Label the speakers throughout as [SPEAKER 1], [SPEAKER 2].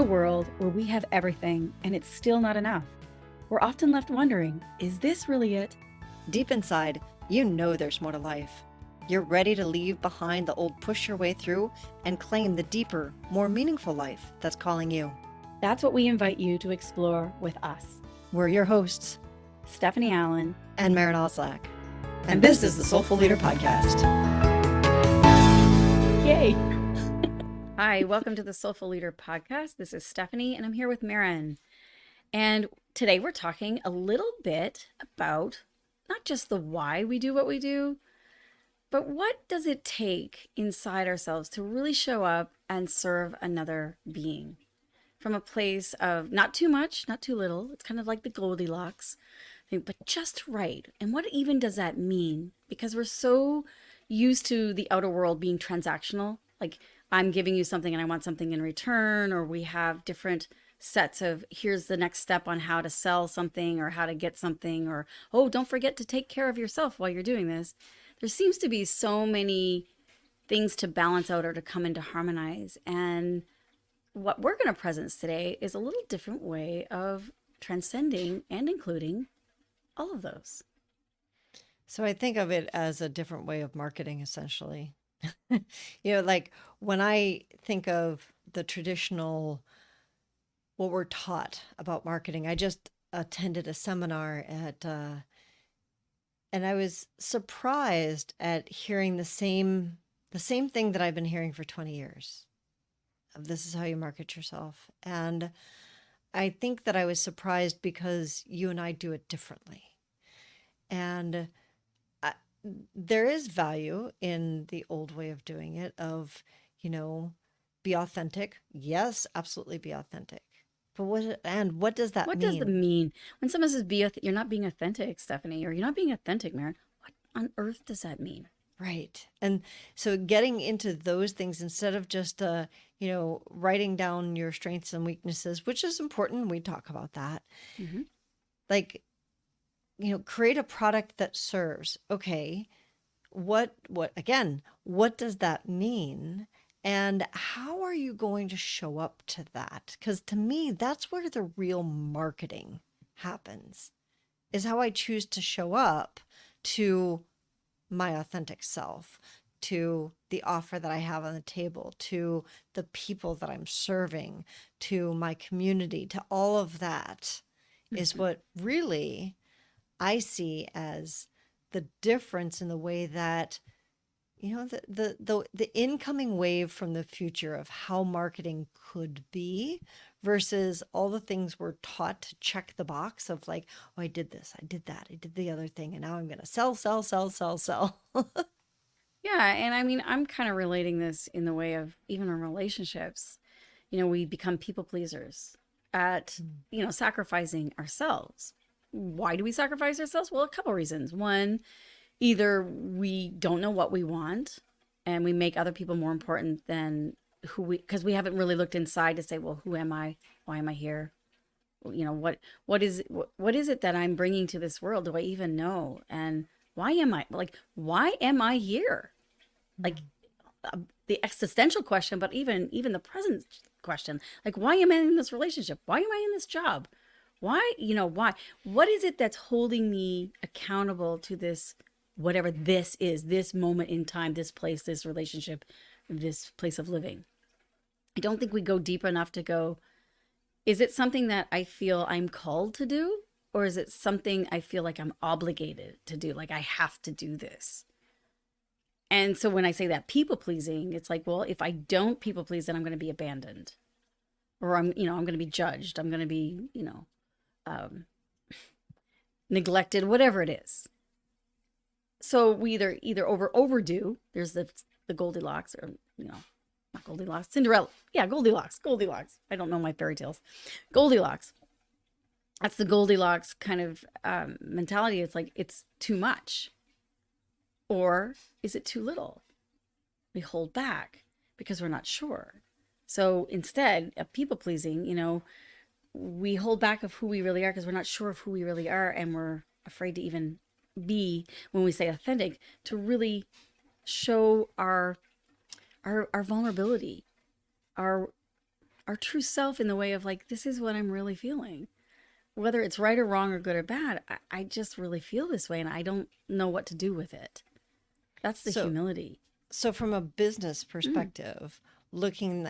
[SPEAKER 1] a world where we have everything and it's still not enough, we're often left wondering, is this really it?
[SPEAKER 2] Deep inside, you know there's more to life. You're ready to leave behind the old push your way through and claim the deeper, more meaningful life that's calling you.
[SPEAKER 1] That's what we invite you to explore with us.
[SPEAKER 2] We're your hosts,
[SPEAKER 1] Stephanie Allen
[SPEAKER 2] and Maren Stephanie. And this is the Soulful Leader Podcast.
[SPEAKER 1] Yay! Hi, welcome to the Soulful Leader Podcast. This is Stephanie, and I'm here with Maren. And today we're talking a little bit about not just the why we do what we do, but what does it take inside ourselves to really show up and serve another being from a place of not too much, not too little. It's kind of like the Goldilocks thing, but just right. And what even does that mean? Because we're so used to the outer world being transactional, like I'm giving you something and I want something in return, or we have different sets of here's the next step on how to sell something or how to get something, or, oh, don't forget to take care of yourself while you're doing this. There seems to be so many things to balance out or to come into harmonize. And what we're going to present today is a little different way of transcending and including all of those.
[SPEAKER 2] So I think of it as a different way of marketing, essentially. Like when I think of the traditional, what we're taught about marketing, I just attended a seminar and I was surprised at hearing the same thing that I've been hearing for 20 years. This is how you market yourself. And I think that I was surprised because you and I do it differently. And there is value in the old way of doing it of, be authentic. Yes, absolutely be authentic. But what does that mean?
[SPEAKER 1] What does that mean? When someone says you're not being authentic, Stephanie, or you're not being authentic, Maren, what on earth does that mean?
[SPEAKER 2] Right. And so getting into those things instead of just, writing down your strengths and weaknesses, which is important. We talk about that. Mm-hmm. Like, create a product that serves. Okay. What does that mean? And how are you going to show up to that? Because to me, that's where the real marketing happens, is how I choose to show up to my authentic self, to the offer that I have on the table, to the people that I'm serving, to my community, to all of that is what really I see as the difference in the way that, the incoming wave from the future of how marketing could be versus all the things we're taught to check the box of like, oh, I did this, I did that, I did the other thing, and now I'm going to sell.
[SPEAKER 1] Yeah. And I mean, I'm kind of relating this in the way of even in relationships, we become people pleasers at, sacrificing ourselves. Why do we sacrifice ourselves? Well, a couple reasons. One, either we don't know what we want and we make other people more important than because we haven't really looked inside to say, well, who am I? Why am I here? What is it that I'm bringing to this world? Do I even know? And why am I here? Like the existential question, but even the present question, like, why am I in this relationship? Why am I in this job? Why? What is it that's holding me accountable to this, whatever this is, this moment in time, this place, this relationship, this place of living? I don't think we go deep enough to go, is it something that I feel I'm called to do? Or is it something I feel like I'm obligated to do? Like I have to do this. And so when I say that people pleasing, it's like, well, if I don't people please, then I'm going to be abandoned, or I'm going to be judged. I'm going to be, neglected, whatever it is. So we either overdo. There's the Goldilocks, or not Goldilocks, Cinderella. Yeah, Goldilocks. I don't know my fairy tales. Goldilocks. That's the Goldilocks kind of mentality. It's like it's too much, or is it too little? We hold back because we're not sure. So instead of people pleasing, we hold back of who we really are because we're not sure of who we really are, and we're afraid to even be, when we say authentic, to really show our vulnerability, our our true self in the way of like, this is what I'm really feeling. Whether it's right or wrong or good or bad, I just really feel this way and I don't know what to do with it. That's the
[SPEAKER 2] So,
[SPEAKER 1] humility.
[SPEAKER 2] so from a business
[SPEAKER 1] Mm.
[SPEAKER 2] perspective,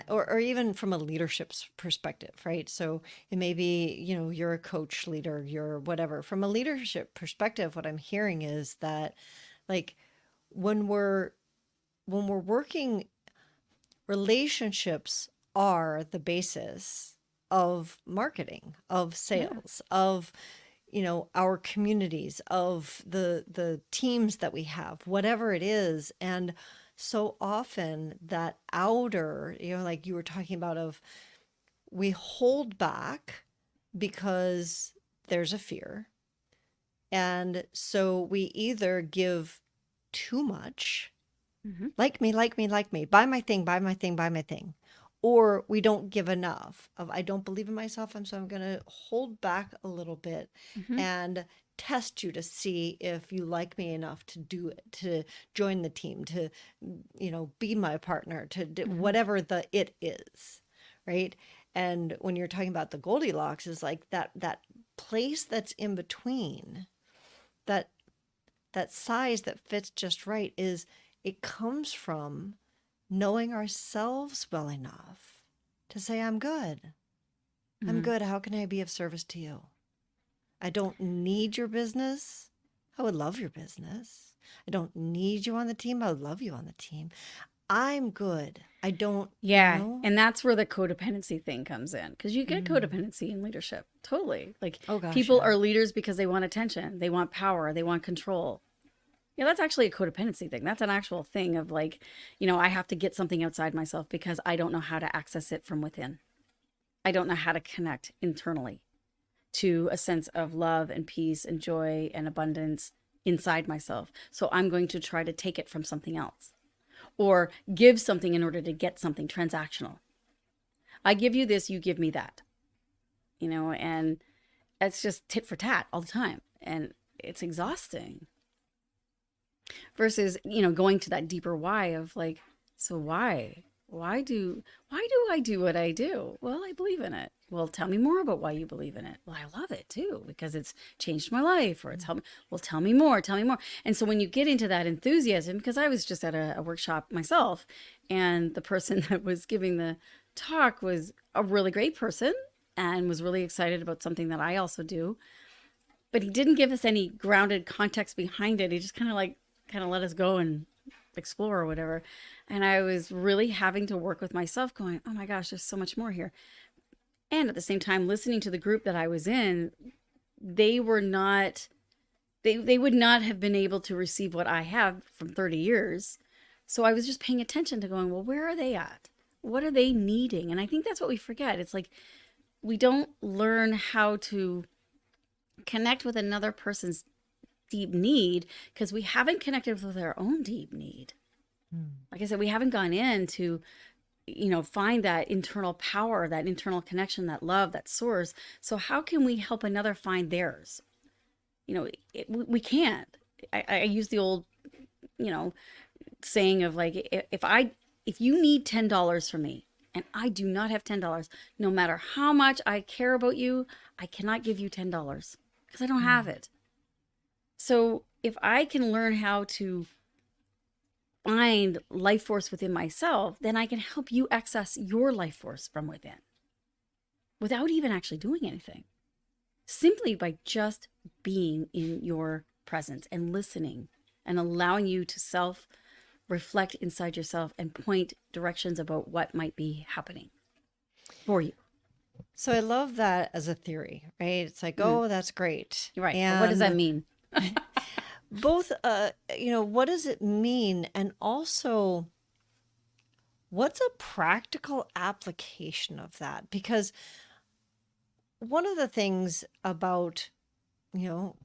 [SPEAKER 2] or even from a leadership's perspective, right? So it may be, you're a coach leader, you're whatever. From a leadership perspective, what I'm hearing is that like when we're working, relationships are the basis of marketing, of
[SPEAKER 1] Yeah.
[SPEAKER 2] sales, of our communities, of the teams that we have, whatever it is. And so often that outer, like you were talking about, of we hold back because there's a fear. And so we either give too much,
[SPEAKER 1] Hmm.
[SPEAKER 2] like me, buy my thing, buy my thing, buy my thing. Or we don't give enough of, I don't believe in myself. And so I'm going to hold back a little bit
[SPEAKER 1] Hmm.
[SPEAKER 2] and test you to see if you like me enough to do it, to join the team, to, be my partner, to do
[SPEAKER 1] Hmm.
[SPEAKER 2] whatever the it is. Right. And when you're talking about the Goldilocks, is like that place that's in between, that that size that fits just right, is it comes from knowing ourselves well enough to say, I'm good. I'm
[SPEAKER 1] Hmm.
[SPEAKER 2] good. How can I be of service to you? I don't need your business. I would love your business. I don't need you on the team. I would love you on the team. I'm good. I don't,
[SPEAKER 1] Yeah. And that's where the codependency thing comes in because you get
[SPEAKER 2] Mm.
[SPEAKER 1] codependency in leadership. Totally. Like
[SPEAKER 2] Oh gosh,
[SPEAKER 1] people
[SPEAKER 2] yeah.
[SPEAKER 1] are leaders because they want attention, they want power, they want control. Yeah, that's actually a codependency thing. That's an actual thing of like, I have to get something outside myself because I don't know how to access it from within. I don't know how to connect internally to a sense of love and peace and joy and abundance inside myself. So I'm going to try to take it from something else or give something in order to get something transactional. I give you this, you give me that, and it's just tit for tat all the time. And it's exhausting versus, going to that deeper why of like, so why do I do what I do? Well, I believe in it. Well, tell me more about why you believe in it. Well, I love it too because it's changed my life or it's helped me. Well, tell me more, tell me more. And so when you get into that enthusiasm, because I was just at a workshop myself and the person that was giving the talk was a really great person and was really excited about something that I also do, but he didn't give us any grounded context behind it. He just kind of let us go and explore or whatever. And I was really having to work with myself going, oh my gosh, there's so much more here. And at the same time, listening to the group that I was in, they were not, they would not have been able to receive what I have from 30 years. So I was just paying attention to going, well, where are they at? What are they needing? And I think that's what we forget. It's like we don't learn how to connect with another person's deep need because we haven't connected with our own deep need.
[SPEAKER 2] Mm.
[SPEAKER 1] Like I said, we haven't gone in to, find that internal power, that internal connection, that love, that source. So how can we help another find theirs? We can't. I use the old, you know, saying of like, if you need $10 from me and I do not have $10, no matter how much I care about you, I cannot give you $10 because I don't have
[SPEAKER 2] Mm.
[SPEAKER 1] it. So if I can learn how to find life force within myself, then I can help you access your life force from within without even actually doing anything. Simply by just being in your presence and listening and allowing you to self reflect inside yourself and point directions about what might be happening for you.
[SPEAKER 2] So I love that as a theory, right? It's like,
[SPEAKER 1] Mm,
[SPEAKER 2] oh, that's great.
[SPEAKER 1] you're right. But what does that
[SPEAKER 2] And
[SPEAKER 1] mean?
[SPEAKER 2] both, what does it mean? And also, what's a practical application of that? Because one of the things about, you know,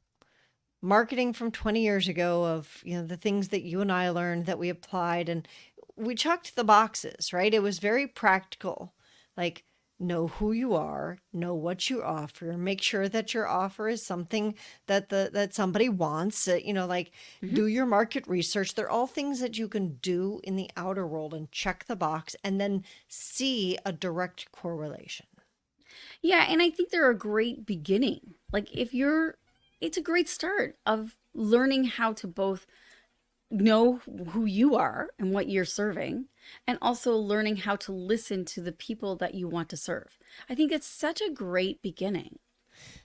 [SPEAKER 2] marketing from 20 years ago, of, the things that you and I learned that we applied, and we checked the boxes, right? It was very practical. Like, know who you are, know what you offer, make sure that your offer is something that that somebody wants, like
[SPEAKER 1] Hmm.
[SPEAKER 2] do your market research. They're all things that you can do in the outer world and check the box and then see a direct correlation.
[SPEAKER 1] Yeah, and I think they're a great beginning. Like if you're, it's a great start of learning how to both know who you are and what you're serving, and also learning how to listen to the people that you want to serve. I think it's such a great beginning.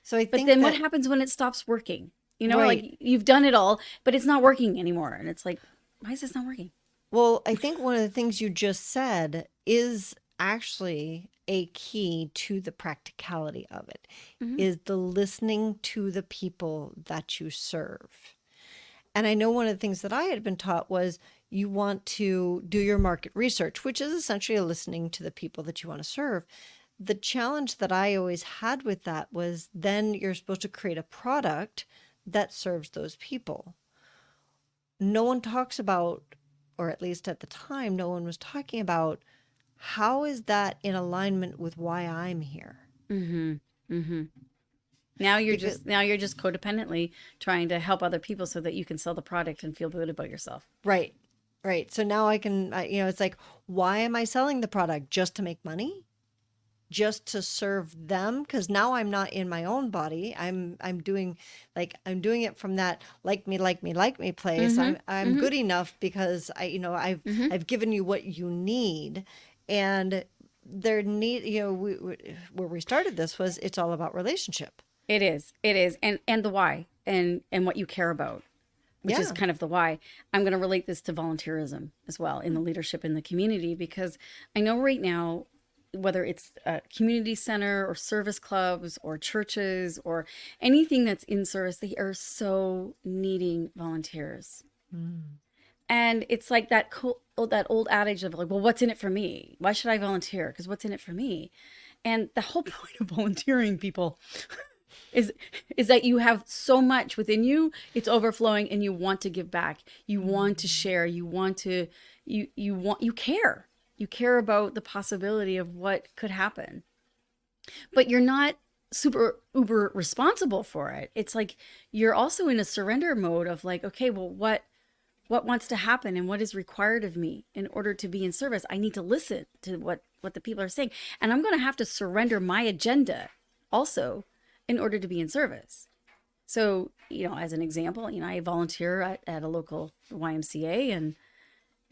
[SPEAKER 2] So I
[SPEAKER 1] But
[SPEAKER 2] think
[SPEAKER 1] then what
[SPEAKER 2] that,
[SPEAKER 1] happens when it stops working? You know,
[SPEAKER 2] right.
[SPEAKER 1] like you've done it all, but it's not working anymore. And it's like, why is this not working?
[SPEAKER 2] Well, I think one of the things you just said is actually a key to the practicality of it,
[SPEAKER 1] Hmm.
[SPEAKER 2] is the listening to the people that you serve. And I know one of the things that I had been taught was you want to do your market research, which is essentially listening to the people that you want to serve. The challenge that I always had with that was then you're supposed to create a product that serves those people. No one talks about, or at least at the time, no one was talking about how is that in alignment with why I'm here?
[SPEAKER 1] Hmm. Hmm.
[SPEAKER 2] Because
[SPEAKER 1] Now you're just codependently trying to help other people so that you can sell the product and feel good about yourself.
[SPEAKER 2] right, right. So now I can, it's like, why am I selling the product? Just to make money? Just to serve them? Because now I'm not in my own body. I'm doing, like, I'm doing it from that like me place.
[SPEAKER 1] Hmm.
[SPEAKER 2] I'm
[SPEAKER 1] Hmm.
[SPEAKER 2] good enough because
[SPEAKER 1] Hmm.
[SPEAKER 2] I've given you what you need. And there need, where we started this was it's all about relationship.
[SPEAKER 1] It is. It is. And the why and what you care about, which is
[SPEAKER 2] Yeah.
[SPEAKER 1] kind of the why. I'm going to relate this to volunteerism as well in the leadership in the community, because I know right now, whether it's a community center or service clubs or churches or anything that's in service, they are so needing volunteers.
[SPEAKER 2] Mm.
[SPEAKER 1] And it's like that old adage of like, well, what's in it for me? Why should I volunteer? Because what's in it for me? And the whole point of volunteering, people, is is that you have so much within you, it's overflowing, and you want to give back, you want to
[SPEAKER 2] Mm.
[SPEAKER 1] share, you want to, you care, you care about the possibility of what could happen, but you're not super uber responsible for it. It's like you're also in a surrender mode of like, okay, well, what wants to happen and what is required of me in order to be in service? I need to listen to what the people are saying, and I'm going to have to surrender my agenda also in order to be in service. So, as an example, I volunteer at a local YMCA, and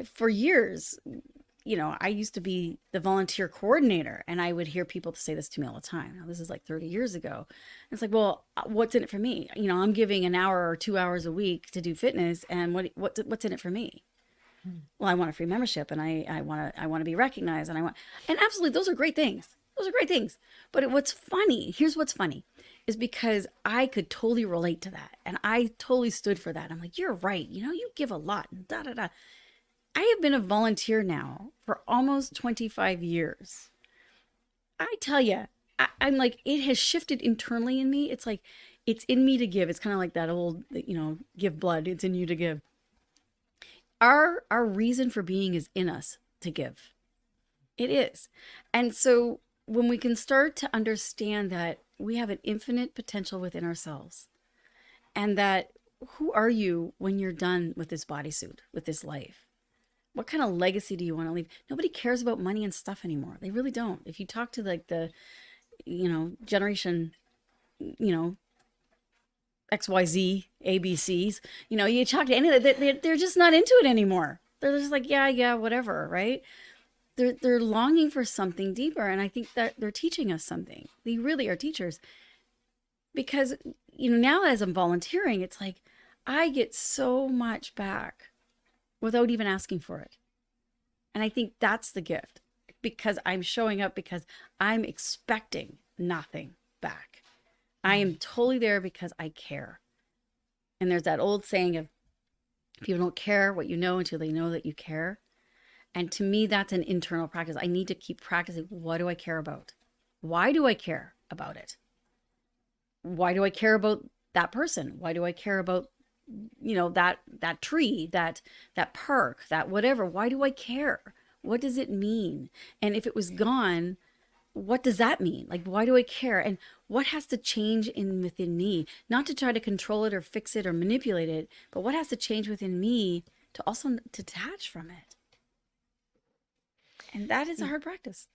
[SPEAKER 1] for years, I used to be the volunteer coordinator, and I would hear people say this to me all the time. Now, this is like 30 years ago. It's like, well, what's in it for me? I'm giving an hour or 2 hours a week to do fitness, and what's in it for me?
[SPEAKER 2] Mm.
[SPEAKER 1] Well, I want a free membership, and I want to be recognized, and and absolutely, those are great things. Those are great things. But what's funny, here's what's funny, is because I could totally relate to that, and I totally stood for that. I'm like, you're right. You give a lot, and da da da. I have been a volunteer now for almost 25 years. I tell you, I'm like, it has shifted internally in me. It's like, it's in me to give. It's kind of like that old, give blood. It's in you to give. Our reason for being is in us to give. It is. And so when we can start to understand that we have an infinite potential within ourselves, and that who are you when you're done with this bodysuit, with this life? What kind of legacy do you want to leave? Nobody cares about money and stuff anymore. They really don't. If you talk to like the, generation, you know, XYZ, ABCs, you talk to any of that, they're just not into it anymore. They're just like, yeah, yeah, whatever, right? They're longing for something deeper. And I think that they're teaching us something. They really are teachers. Because, now as I'm volunteering, it's like I get so much back without even asking for it. And I think that's the gift, because I'm showing up because I'm expecting nothing back. I am totally there because I care. And there's that old saying of people don't care what you know until they know that you care. And to me, that's an internal practice. I need to keep practicing. What do I care about? Why do I care about it? Why do I care about that person? Why do I care about, that tree, that park, that whatever? Why do I care? What does it mean? And if it was gone, what does that mean? Like, why do I care? And what has to change within me? Not to try to control it or fix it or manipulate it, but what has to change within me to also detach from it? And that is a hard practice.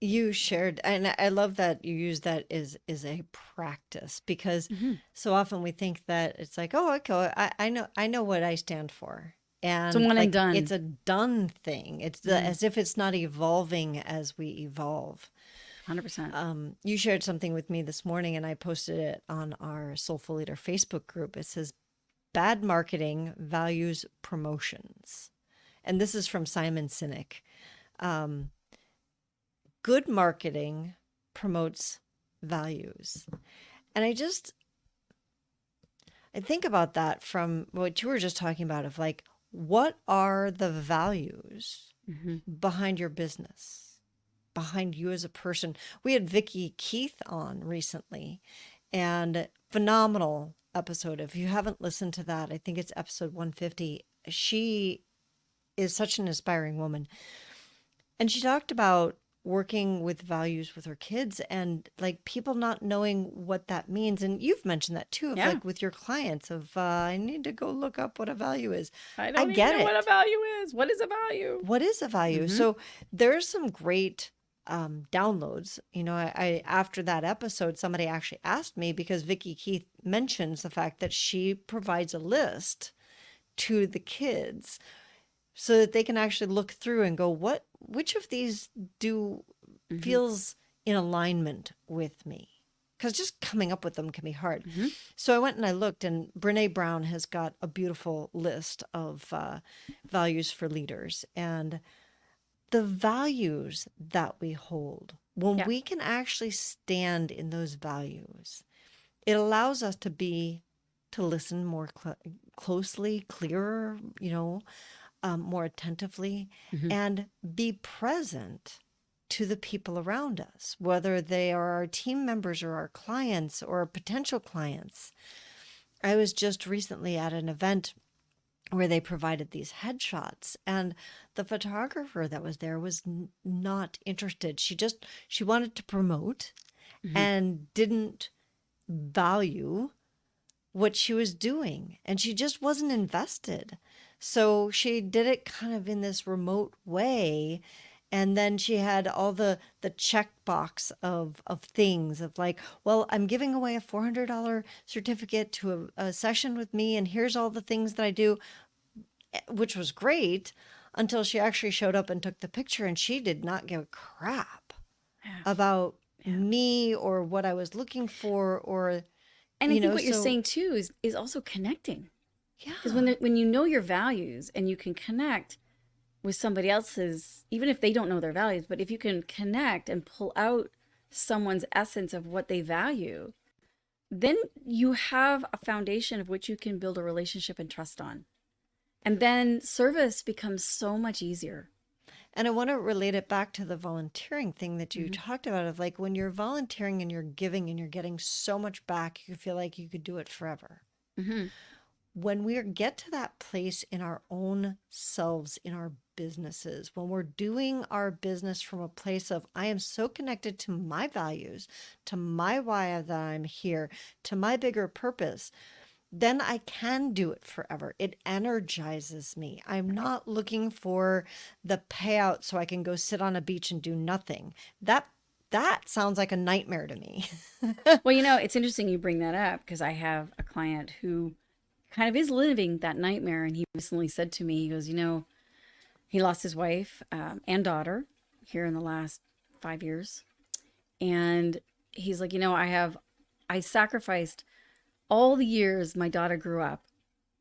[SPEAKER 2] You shared, and I love that you use that is a practice, because
[SPEAKER 1] Hmm.
[SPEAKER 2] so often we think that it's like, oh, okay, I know what I stand for.
[SPEAKER 1] It's a
[SPEAKER 2] And
[SPEAKER 1] one and
[SPEAKER 2] like it's
[SPEAKER 1] done.
[SPEAKER 2] a done thing. It's
[SPEAKER 1] Mm,
[SPEAKER 2] as if it's not evolving as we evolve.
[SPEAKER 1] 100%.
[SPEAKER 2] You shared something with me this morning, and I posted it on our Soulful Leader Facebook group. It says, "Bad marketing values promotions," and this is from Simon Sinek. Um, Good marketing promotes values. And I think about that from what you were just talking about, of like, what are the values
[SPEAKER 1] Hmm.
[SPEAKER 2] behind your business, behind you as a person? We had Vicky Keith on recently, and phenomenal episode. If you haven't listened to that, I think it's episode 150. She is such an inspiring woman. And she talked about working with values with her kids, and like people not knowing what that means. And you've mentioned that too, of
[SPEAKER 1] Yeah.
[SPEAKER 2] like with your clients, of I need to go look up what a value is.
[SPEAKER 1] I
[SPEAKER 2] I
[SPEAKER 1] don't even
[SPEAKER 2] get
[SPEAKER 1] know what a
[SPEAKER 2] it.
[SPEAKER 1] value is. What is a value?
[SPEAKER 2] What is a value?
[SPEAKER 1] Hmm.
[SPEAKER 2] So there's some great downloads. I after that episode, somebody actually asked me, because Vicky Keith mentions the fact that she provides a list to the kids so that they can actually look through and go, which of these do
[SPEAKER 1] Hmm.
[SPEAKER 2] feels in alignment with me? Because just coming up with them can be hard.
[SPEAKER 1] Hmm.
[SPEAKER 2] So I went and I looked, and Brene Brown has got a beautiful list of values for leaders. And the values that we hold, when
[SPEAKER 1] Yeah.
[SPEAKER 2] we can actually stand in those values, it allows us to listen more closely, clearer, more attentively,
[SPEAKER 1] Hmm.
[SPEAKER 2] and be present to the people around us, whether they are our team members or our clients or potential clients. I was just recently at an event where they provided these headshots, and the photographer that was there was not interested. She wanted to promote
[SPEAKER 1] Hmm.
[SPEAKER 2] and didn't value what she was doing, and she just wasn't invested. So she did it kind of in this remote way, and then she had all the checkbox of things, of like, well, I'm giving away a $400 certificate to a session with me, and here's all the things that I do, which was great, until she actually showed up and took the picture, and she did not give a crap
[SPEAKER 1] Yeah.
[SPEAKER 2] about
[SPEAKER 1] Yeah.
[SPEAKER 2] me or what I was looking for, or
[SPEAKER 1] And I think what you're
[SPEAKER 2] so
[SPEAKER 1] saying too is also connecting. Because
[SPEAKER 2] yeah.
[SPEAKER 1] when you know your values and you can connect with somebody else's, even if they don't know their values, but if you can connect and pull out someone's essence of what they value, then you have a foundation of which you can build a relationship and trust on. And then service becomes so much easier.
[SPEAKER 2] And I want to relate it back to the volunteering thing that you
[SPEAKER 1] Hmm.
[SPEAKER 2] talked about, of like, when you're volunteering and you're giving and you're getting so much back, you feel like you could do it forever.
[SPEAKER 1] Hmm.
[SPEAKER 2] When we get to that place in our own selves, in our businesses, when we're doing our business from a place of, I am so connected to my values, to my why that I'm here, to my bigger purpose, then I can do it forever. It energizes me. I'm not looking for the payout so I can go sit on a beach and do nothing. That sounds like a nightmare to me.
[SPEAKER 1] Well, it's interesting you bring that up because I have a client who kind of is living that nightmare. And he recently said to me, he goes, he lost his wife and daughter here in the last 5 years. And he's like, I sacrificed all the years my daughter grew up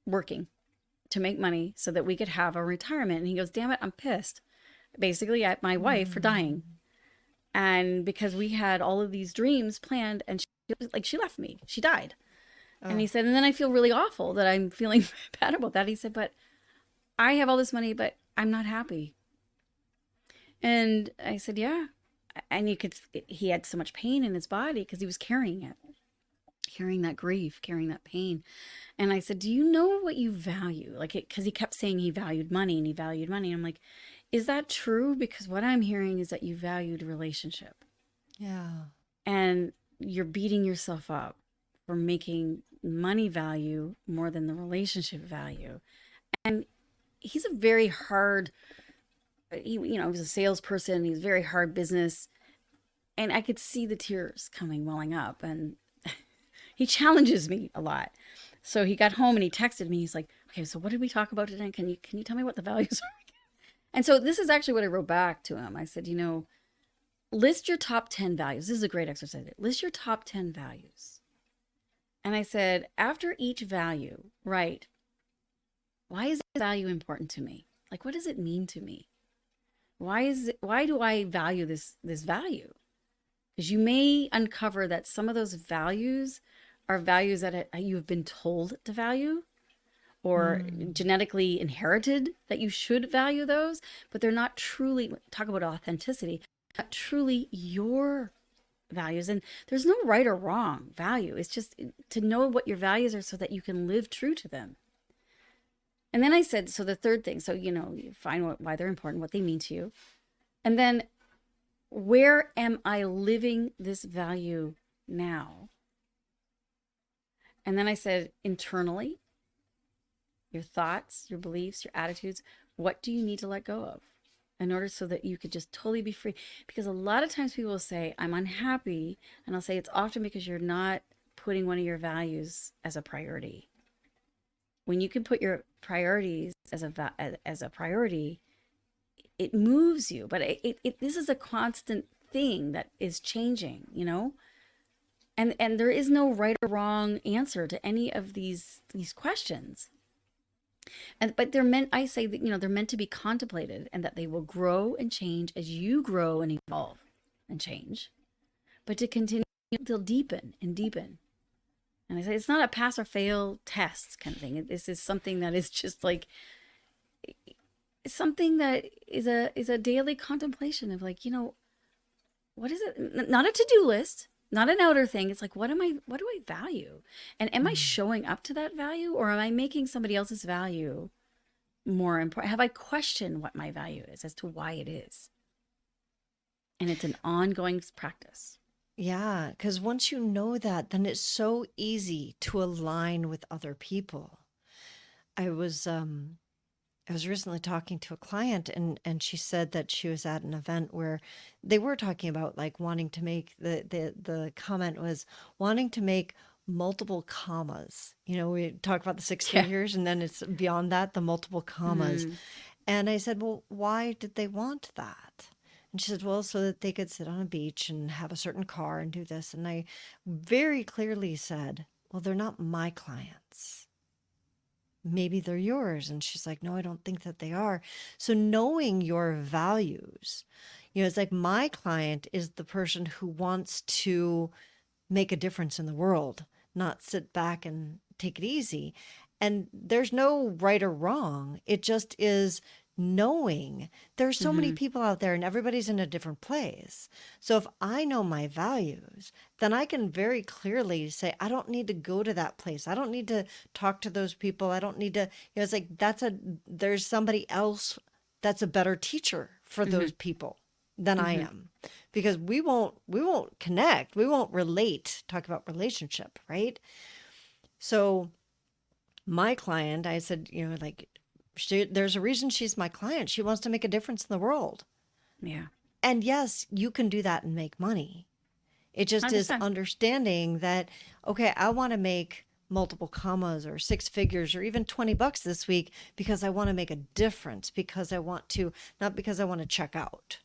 [SPEAKER 1] working to make money so that we could have a retirement. And he goes, damn it, I'm pissed basically at my wife for dying.
[SPEAKER 2] Mm.
[SPEAKER 1] And because we had all of these dreams planned and she left me, she died. And
[SPEAKER 2] Oh,
[SPEAKER 1] he said, and then I feel really awful that I'm feeling bad about that. He said, but I have all this money, but I'm not happy. And I said, yeah. And he had so much pain in his body because he was carrying it, carrying that grief, carrying that pain. And I said, do you know what you value? Like because he kept saying he valued money and he valued money. I'm like, is that true? Because what I'm hearing is that you valued relationship.
[SPEAKER 2] Yeah.
[SPEAKER 1] And you're beating yourself up for making money value more than the relationship value. And he's a very hard, he was a salesperson. He's very hard business. And I could see the tears coming welling up. And he challenges me a lot. So he got home and he texted me. He's like, okay, so what did we talk about today? Can you tell me what the values are? And so this is actually what I wrote back to him. I said, list your top 10 values. This is a great exercise. List your top 10 values. And I said, after each value, write, why is this value important to me? Like, what does it mean to me? Why do I value this value? Because you may uncover that some of those values are values that you have been told to value or genetically inherited that you should value those, but they're not truly, talk about authenticity, not truly your values. And there's no right or wrong value. It's just to know what your values are so that you can live true to them. And then I said, so the third thing, so, you find why they're important, what they mean to you. And then where am I living this value now? And then I said, internally, your thoughts, your beliefs, your attitudes, what do you need to let go of in order so that you could just totally be free? Because a lot of times people will say, I'm unhappy. And I'll say it's often because you're not putting one of your values as a priority. When you can put your priorities as a priority, it moves you. But this is a constant thing that is changing, And there is no right or wrong answer to any of these questions. But they're meant, I say that, they're meant to be contemplated and that they will grow and change as you grow and evolve and change. But to continue, they'll deepen and deepen. And I say it's not a pass or fail test kind of thing. This is something that is just like something that is a daily contemplation of like, what is it? Not a to-do list, not an outer thing. It's like, what do I value? And am I showing up to that value, or am I making somebody else's value more important? Have I questioned what my value is as to why it is? And it's an ongoing practice.
[SPEAKER 2] Yeah, because once you know that, then it's so easy to align with other people. I was recently talking to a client, and she said that she was at an event where they were talking about like wanting to make the comment was wanting to make multiple commas. We talk about the six
[SPEAKER 1] Yeah.
[SPEAKER 2] figures, and then it's beyond that, the multiple commas. And I said, well, why did they want that? And she said, well, so that they could sit on a beach and have a certain car and do this. And I very clearly said, well, they're not my clients. Maybe they're yours. And she's like, no, I don't think that they are. So knowing your values, it's like my client is the person who wants to make a difference in the world, not sit back and take it easy. And there's no right or wrong. It just is knowing there's so many people out there and everybody's in a different place. So if I know my values, then I can very clearly say, I don't need to go to that place. I don't need to talk to those people. I don't need to, it's like, there's somebody else that's a better teacher for those people than I am, because we won't connect. We won't relate, talk about relationship. Right. So my client, I said, like, there's a reason she's my client. She wants to make a difference in the world.
[SPEAKER 1] Yeah.
[SPEAKER 2] And yes, you can do that and make money. It just is
[SPEAKER 1] 100%.
[SPEAKER 2] understanding that, okay, I want to make multiple commas or six figures or even $20 this week because I want to make a difference, because I want to, not because I want to check out.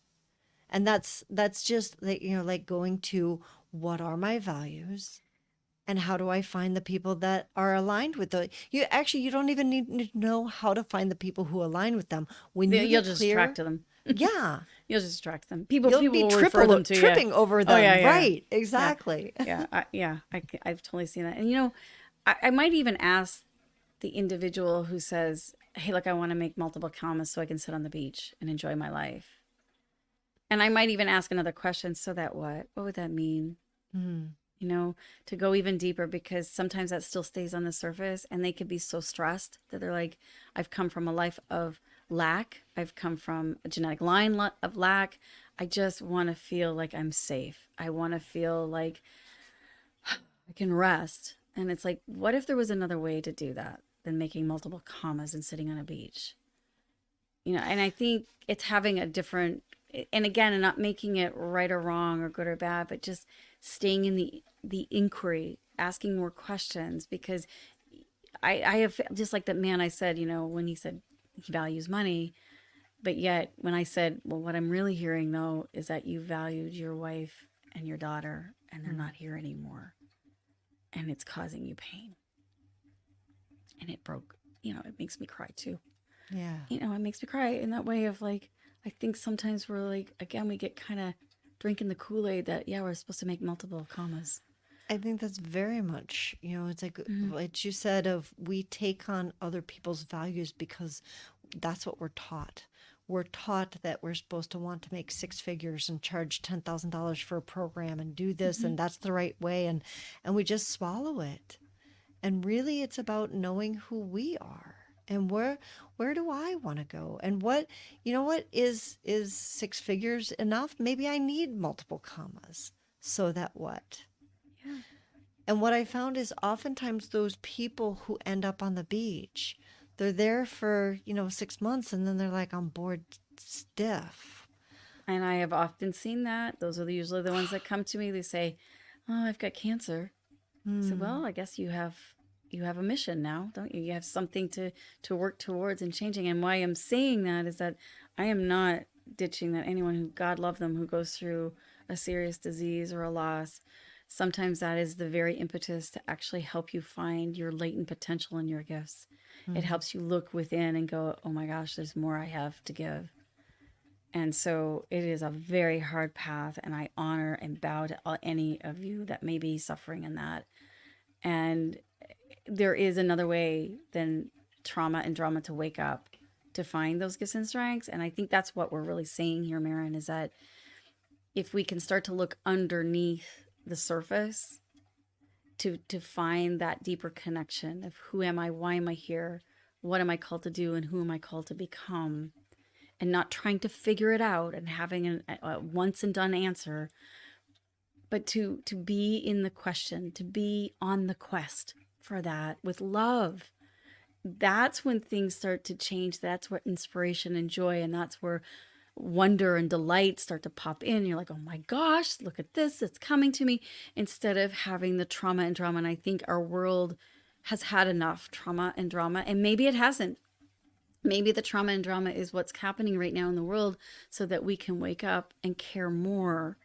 [SPEAKER 2] And that's just like, like going to what are my values? And how do I find the people that are aligned with those? You don't even need to know how to find the people who align with them. When you
[SPEAKER 1] You'll
[SPEAKER 2] get
[SPEAKER 1] just
[SPEAKER 2] clear,
[SPEAKER 1] attract to them.
[SPEAKER 2] yeah,
[SPEAKER 1] You'll just attract them. People
[SPEAKER 2] you'll be
[SPEAKER 1] will refer them to you.
[SPEAKER 2] tripping over them.
[SPEAKER 1] Oh, yeah, yeah.
[SPEAKER 2] Right, exactly.
[SPEAKER 1] Yeah. I've totally seen that. And I might even ask the individual who says, hey, look, I want to make multiple commas so I can sit on the beach and enjoy my life. And I might even ask another question. So that what would that mean? To go even deeper, because sometimes that still stays on the surface and they could be so stressed that they're like, I've come from a life of lack. I've come from a genetic line of lack. I just want to feel like I'm safe. I want to feel like I can rest. And it's like, what if there was another way to do that than making multiple commas and sitting on a beach? And I think it's having a different, and again, and not making it right or wrong or good or bad, but just staying in the inquiry, asking more questions, because I have, just like that man I said, when he said he values money, but yet when I said, well, what I'm really hearing though is that you valued your wife and your daughter and they're not here anymore, and it's causing you pain, and it broke, it makes me cry too.
[SPEAKER 2] Yeah.
[SPEAKER 1] It makes me cry in that way of like, I think sometimes we're like, again, we get kind of drinking the Kool-Aid that, yeah, we're supposed to make multiple commas.
[SPEAKER 2] I think that's very much, it's like
[SPEAKER 1] Mm-hmm.
[SPEAKER 2] what you said of we take on other people's values because that's what we're taught. We're taught that we're supposed to want to make six figures and charge $10,000 for a program and do this,
[SPEAKER 1] Mm-hmm.
[SPEAKER 2] and that's the right way. And we just swallow it. And really it's about knowing who we are and where do I want to go? And what is six figures enough? Maybe I need multiple commas. So that what?
[SPEAKER 1] Yeah.
[SPEAKER 2] And what I found is oftentimes those people who end up on the beach, they're there for, 6 months and then they're like on board stiff.
[SPEAKER 1] And I have often seen that. Those are usually the ones that come to me. They say, oh, I've got cancer. I said,
[SPEAKER 2] Hmm.
[SPEAKER 1] well, I guess you have a mission now, don't you? You have something to work towards and changing. And why I'm saying that is that I am not ditching that anyone who, God love them, who goes through a serious disease or a loss. Sometimes that is the very impetus to actually help you find your latent potential and your gifts. It
[SPEAKER 2] Hmm.
[SPEAKER 1] helps you look within and go, oh my gosh, there's more I have to give. And so it is a very hard path, and I honor and bow to any of you that may be suffering in that. And there is another way than trauma and drama to wake up, to find those gifts and strengths. And I think that's what we're really saying here, Maren, is that if we can start to look underneath the surface to find that deeper connection of who am I, why am I here, what am I called to do, and who am I called to become, and not trying to figure it out and having a once and done answer, but to be in the question, to be on the quest for that with love. That's when things start to change. That's where inspiration and joy, and that's where wonder and delight start to pop in. You're like, oh my gosh, look at this, it's coming to me, instead of having the trauma and drama. And I think our world has had enough trauma and drama, and maybe it hasn't. Maybe the trauma and drama is what's happening right now in the world, so that we can wake up and care more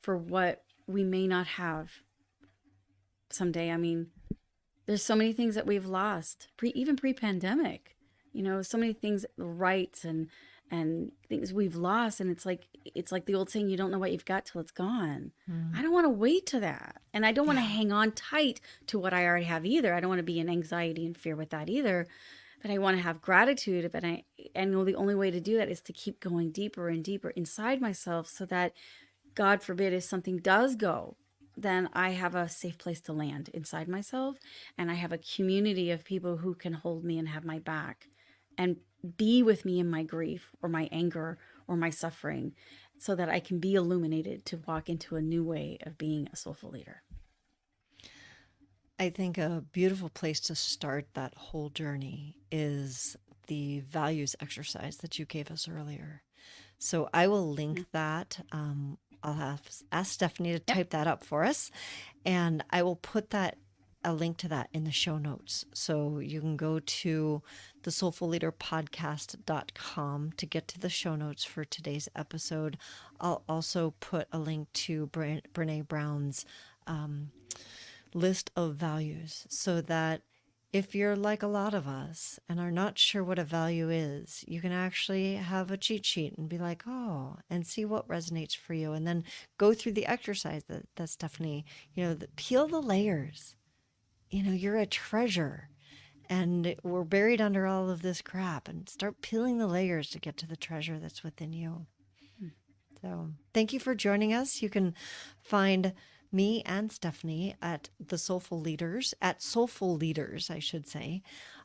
[SPEAKER 1] for what we may not have someday. I mean, there's so many things that we've lost, even pre-pandemic. So many things, rights and things we've lost, and it's like the old saying, you don't know what you've got till it's gone.
[SPEAKER 2] Hmm.
[SPEAKER 1] I don't want to wait to that, and I don't want to
[SPEAKER 2] Yeah.
[SPEAKER 1] hang on tight to what I already have either. I don't want to be in anxiety and fear with that either. But I want to have gratitude. But I know the only way to do that is to keep going deeper and deeper inside myself, so that, God forbid, if something does go, then I have a safe place to land inside myself. And I have a community of people who can hold me and have my back and be with me in my grief or my anger or my suffering, so that I can be illuminated to walk into a new way of being a soulful leader.
[SPEAKER 2] I think a beautiful place to start that whole journey is the values exercise that you gave us earlier. So I will link that. I'll have ask Stephanie to
[SPEAKER 1] Yep.
[SPEAKER 2] type that up for us, and I will put a link to that in the show notes. So you can go to the soulfulleaderpodcast.com to get to the show notes for today's episode. I'll also put a link to Brene Brown's list of values, so that if you're like a lot of us and are not sure what a value is, you can actually have a cheat sheet and be like, oh, and see what resonates for you. And then go through the exercise that Stephanie, peel the layers. You're a treasure, and we're buried under all of this crap, and start peeling the layers to get to the treasure that's within you. So thank you for joining us. You can find me and Stephanie at Soulful Leaders, I should say,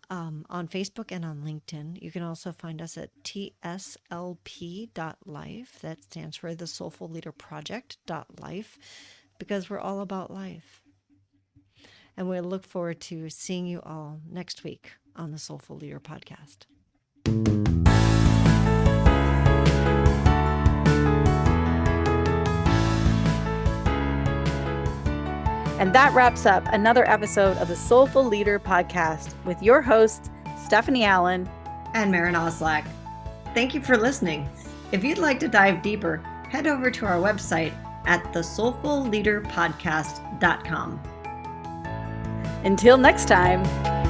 [SPEAKER 2] on Facebook and on LinkedIn. You can also find us at tslp.life. That stands for the Soulful Leader Project.life, because we're all about life. And we look forward to seeing you all next week on the Soulful Leader Podcast.
[SPEAKER 1] And that wraps up another episode of the Soulful Leader Podcast with your hosts, Stephanie Allen
[SPEAKER 2] and Maren Oslack. Thank you for listening. If you'd like to dive deeper, head over to our website at thesoulfulleaderpodcast.com.
[SPEAKER 1] Until next time.